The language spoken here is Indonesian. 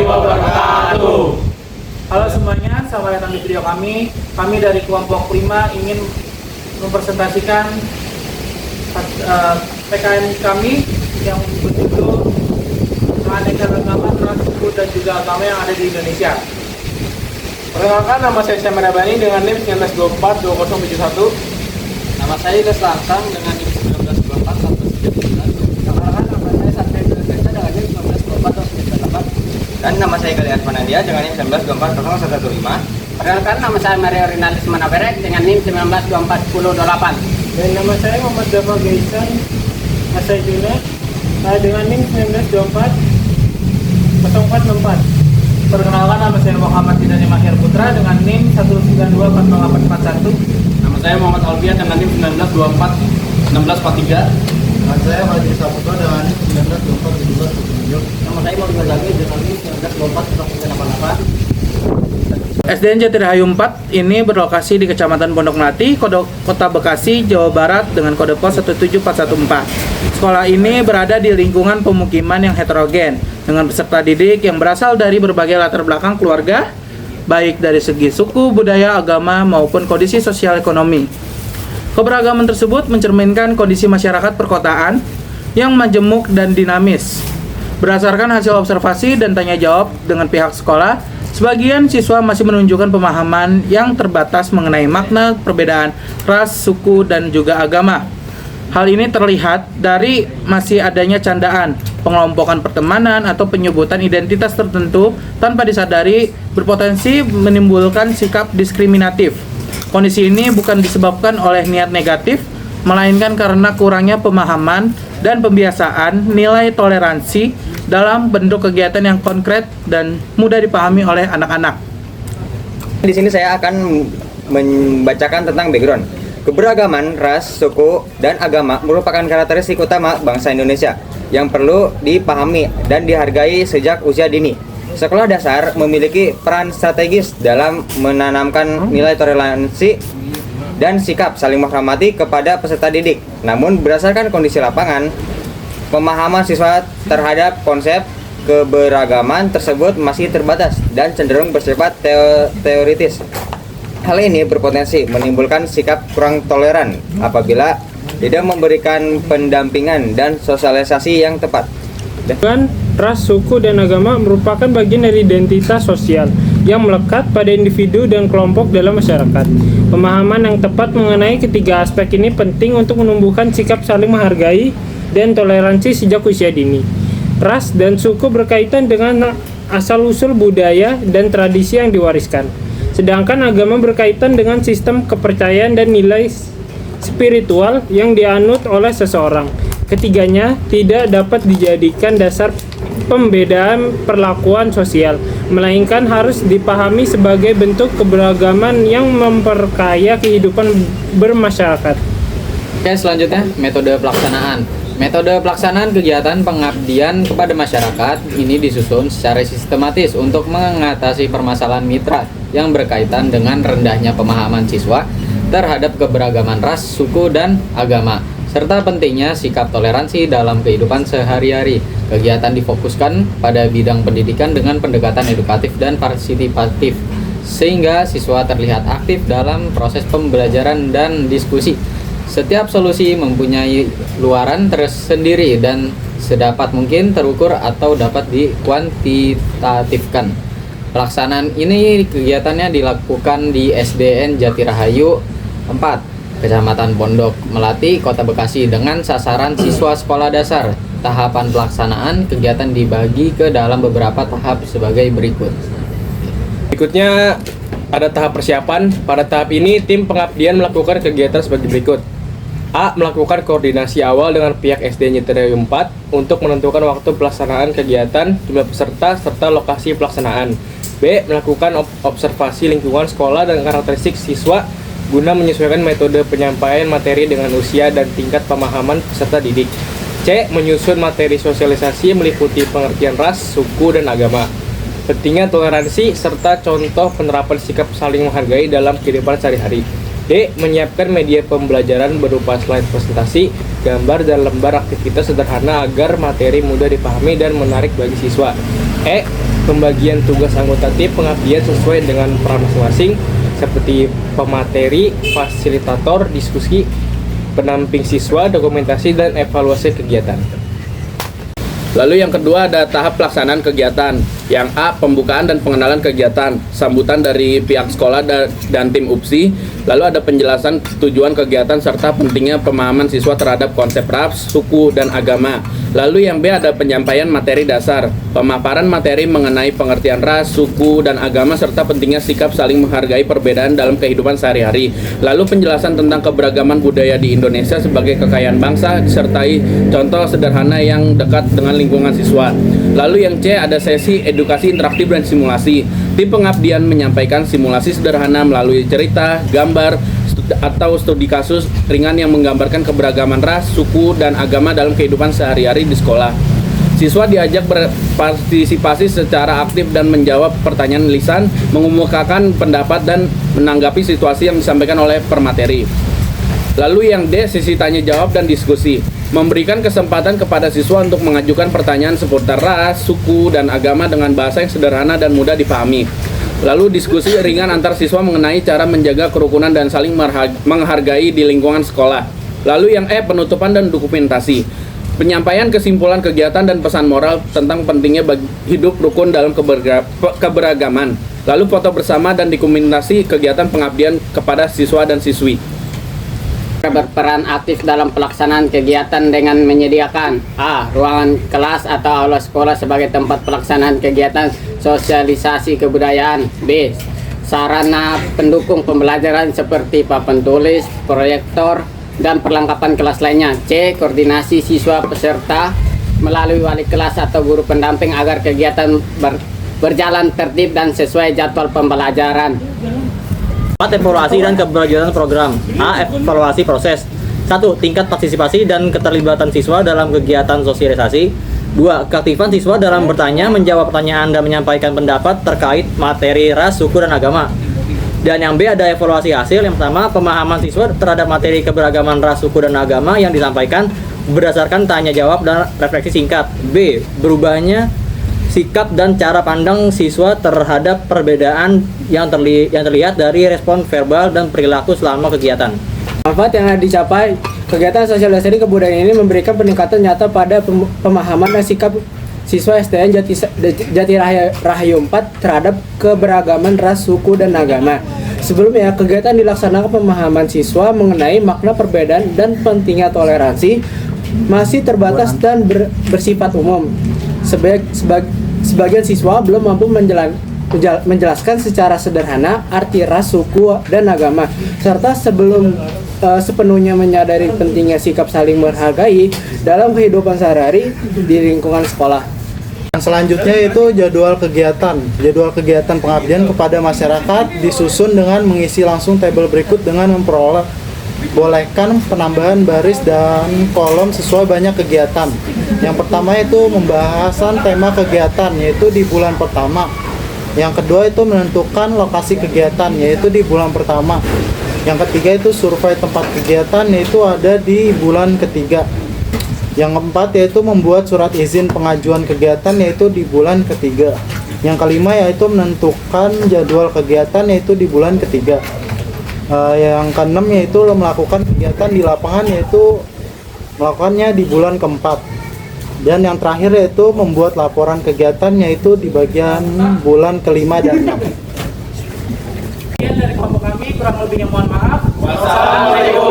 wabarakatuh. Halo semuanya, selamat datang di video kami. Kami dari kelompok 5 ingin mempresentasikan PKN kami yang berjudul Keanekaragaman Ras, Suku, dan juga Agama yang ada di Indonesia. Perkenalkan, nama saya Syamir Abani dengan NIM 1924-2071. Nama saya Iles Langsang dengan NIM 1924-139. Perkenalkan, nama saya Satria Desa dengan NIM 1924-198. Dan nama saya Galian Panandia dengan NIM 1924-0115. Perkenalkan, nama saya Mario Rinalis Manaberek dengan NIM 1924-1028. Dan nama saya Muhammad Dafa Gaisan Asaiduna dengan NIM 1924-0464. Perkenalkan, nama saya Muhammad Didani Mahir Putra dengan NIM 1924841. Nama saya Muhammad Alfian dengan NIM 1924-1643. Nama saya Wajib Saputra dengan 1924-1777. Nama saya Maulid Ghazali dengan NIM 1924-1988. SDN Jatirahayu 4 ini berlokasi di Kecamatan Pondok Melati, Kota Bekasi, Jawa Barat dengan kode pos 17414. Sekolah ini berada di lingkungan pemukiman yang heterogen dengan peserta didik yang berasal dari berbagai latar belakang keluarga, baik dari segi suku, budaya, agama, maupun kondisi sosial ekonomi. Keberagaman tersebut mencerminkan kondisi masyarakat perkotaan yang majemuk dan dinamis. Berdasarkan hasil observasi dan tanya jawab dengan pihak sekolah, sebagian siswa masih menunjukkan pemahaman yang terbatas mengenai makna perbedaan ras, suku, dan juga agama. Hal ini terlihat dari masih adanya candaan, pengelompokan pertemanan, atau penyebutan identitas tertentu tanpa disadari berpotensi menimbulkan sikap diskriminatif. Kondisi ini bukan disebabkan oleh niat negatif, melainkan karena kurangnya pemahaman dan pembiasaan nilai toleransi dalam bentuk kegiatan yang konkret dan mudah dipahami oleh anak-anak. Di sini saya akan membacakan tentang background. Keberagaman ras, suku, dan agama merupakan karakteristik utama bangsa Indonesia yang perlu dipahami dan dihargai sejak usia dini. Sekolah dasar memiliki peran strategis dalam menanamkan nilai toleransi dan sikap saling menghormati kepada peserta didik. Namun berdasarkan kondisi lapangan, pemahaman siswa terhadap konsep keberagaman tersebut masih terbatas dan cenderung bersifat teoritis. Hal ini berpotensi menimbulkan sikap kurang toleran apabila tidak memberikan pendampingan dan sosialisasi yang tepat. Ras, suku, dan agama merupakan bagian dari identitas sosial yang melekat pada individu dan kelompok dalam masyarakat. Pemahaman yang tepat mengenai ketiga aspek ini penting untuk menumbuhkan sikap saling menghargai dan toleransi sejak usia dini. Ras dan suku berkaitan dengan asal-usul budaya dan tradisi yang diwariskan. Sedangkan agama berkaitan dengan sistem kepercayaan dan nilai spiritual yang dianut oleh seseorang. Ketiganya tidak dapat dijadikan dasar pembedaan perlakuan sosial, melainkan harus dipahami sebagai bentuk keberagaman yang memperkaya kehidupan bermasyarakat. Oke, selanjutnya metode pelaksanaan. Metode pelaksanaan kegiatan pengabdian kepada masyarakat ini disusun secara sistematis untuk mengatasi permasalahan mitra yang berkaitan dengan rendahnya pemahaman siswa terhadap keberagaman ras, suku, dan agama, serta pentingnya sikap toleransi dalam kehidupan sehari-hari. Kegiatan difokuskan pada bidang pendidikan dengan pendekatan edukatif dan partisipatif, sehingga siswa terlihat aktif dalam proses pembelajaran dan diskusi. Setiap solusi mempunyai luaran tersendiri dan sedapat mungkin terukur atau dapat dikuantitatifkan. Pelaksanaan ini kegiatannya dilakukan di SDN Jatirahayu 4, Kecamatan Pondok Melati, Kota Bekasi dengan sasaran siswa sekolah dasar. Tahapan pelaksanaan kegiatan dibagi ke dalam beberapa tahap sebagai berikut. Berikutnya pada tahap persiapan. Pada tahap ini tim pengabdian melakukan kegiatan sebagai berikut. A. Melakukan koordinasi awal dengan pihak SDN Jatirahayu 4 untuk menentukan waktu pelaksanaan kegiatan, jumlah peserta, serta lokasi pelaksanaan. B. Melakukan observasi lingkungan sekolah dan karakteristik siswa guna menyesuaikan metode penyampaian materi dengan usia dan tingkat pemahaman peserta didik. C. Menyusun materi sosialisasi meliputi pengertian ras, suku, dan agama. Pentingnya toleransi serta contoh penerapan sikap saling menghargai dalam kehidupan sehari-hari. D. Menyiapkan media pembelajaran berupa slide presentasi, gambar, dan lembar aktivitas sederhana agar materi mudah dipahami dan menarik bagi siswa. E. Pembagian tugas anggota tim pengabdian sesuai dengan peran masing-masing seperti pemateri, fasilitator, diskusi, pendamping siswa, dokumentasi, dan evaluasi kegiatan. Lalu yang kedua ada tahap pelaksanaan kegiatan. Yang A, pembukaan dan pengenalan kegiatan, sambutan dari pihak sekolah dan tim UPSI. Lalu ada penjelasan tujuan kegiatan serta pentingnya pemahaman siswa terhadap konsep ras, suku, dan agama. Lalu yang B ada penyampaian materi dasar, pemaparan materi mengenai pengertian ras, suku, dan agama serta pentingnya sikap saling menghargai perbedaan dalam kehidupan sehari-hari. Lalu penjelasan tentang keberagaman budaya di Indonesia sebagai kekayaan bangsa disertai contoh sederhana yang dekat dengan lingkungan siswa. Lalu yang C ada sesi edukasi interaktif dan simulasi. Tim pengabdian menyampaikan simulasi sederhana melalui cerita, gambar, atau studi kasus ringan yang menggambarkan keberagaman ras, suku, dan agama dalam kehidupan sehari-hari di sekolah. Siswa diajak berpartisipasi secara aktif dan menjawab pertanyaan lisan, mengemukakan pendapat, dan menanggapi situasi yang disampaikan oleh permateri. Lalu yang D, sesi tanya jawab dan diskusi, memberikan kesempatan kepada siswa untuk mengajukan pertanyaan seputar ras, suku, dan agama dengan bahasa yang sederhana dan mudah dipahami. Lalu diskusi ringan antar siswa mengenai cara menjaga kerukunan dan saling menghargai di lingkungan sekolah. Lalu yang E, penutupan dan dokumentasi, penyampaian kesimpulan kegiatan dan pesan moral tentang pentingnya hidup rukun dalam keberagaman. Lalu foto bersama dan dokumentasi kegiatan pengabdian kepada siswa dan siswi. Berperan aktif dalam pelaksanaan kegiatan dengan menyediakan A. ruangan kelas atau aula sekolah sebagai tempat pelaksanaan kegiatan sosialisasi kebudayaan. B. sarana pendukung pembelajaran seperti papan tulis, proyektor, dan perlengkapan kelas lainnya. C. koordinasi siswa peserta melalui wali kelas atau guru pendamping agar kegiatan berjalan tertib dan sesuai jadwal pembelajaran. 4. Evaluasi dan keberlanjutan program. A. Evaluasi proses. 1. Tingkat partisipasi dan keterlibatan siswa dalam kegiatan sosialisasi. 2. Keaktifan siswa dalam bertanya, menjawab pertanyaan, dan menyampaikan pendapat terkait materi ras, suku, dan agama. Dan yang B ada evaluasi hasil. Yang pertama, pemahaman siswa terhadap materi keberagaman ras, suku, dan agama yang disampaikan berdasarkan tanya jawab dan refleksi singkat. B. Berubahnya sikap dan cara pandang siswa terhadap perbedaan yang terlihat dari respon verbal dan perilaku selama kegiatan. Manfaat yang dicapai kegiatan sosialisasi kebudayaan ini memberikan peningkatan nyata pada pemahaman dan sikap siswa STN Jati Rahayu 4 terhadap keberagaman ras, suku, dan agama. Sebelumnya, kegiatan dilaksanakan pemahaman siswa mengenai makna perbedaan dan pentingnya toleransi masih terbatas dan bersifat umum. Sebagian siswa belum mampu menjelaskan secara sederhana arti ras, suku, dan agama, serta sebelum sepenuhnya menyadari pentingnya sikap saling menghargai dalam kehidupan sehari-hari di lingkungan sekolah. Yang selanjutnya itu jadwal kegiatan pengabdian kepada masyarakat disusun dengan mengisi langsung tabel berikut dengan memperbolehkan penambahan baris dan kolom sesuai banyak kegiatan. Yang pertama itu pembahasan tema kegiatan, yaitu di bulan pertama. Yang kedua itu menentukan lokasi kegiatan, yaitu di bulan pertama. Yang ketiga itu survei tempat kegiatan, yaitu ada di bulan ketiga. Yang keempat yaitu membuat surat izin pengajuan kegiatan, yaitu di bulan ketiga. Yang kelima yaitu menentukan jadwal kegiatan, yaitu di bulan ketiga. Yang keenam yaitu melakukan kegiatan di lapangan, yaitu melakukannya di bulan keempat. Dan yang terakhir yaitu membuat laporan kegiatan, yaitu di bagian bulan kelima dan 6. Sekian dari kelompok kami, kurang lebihnya mohon maaf. Wassalamualaikum.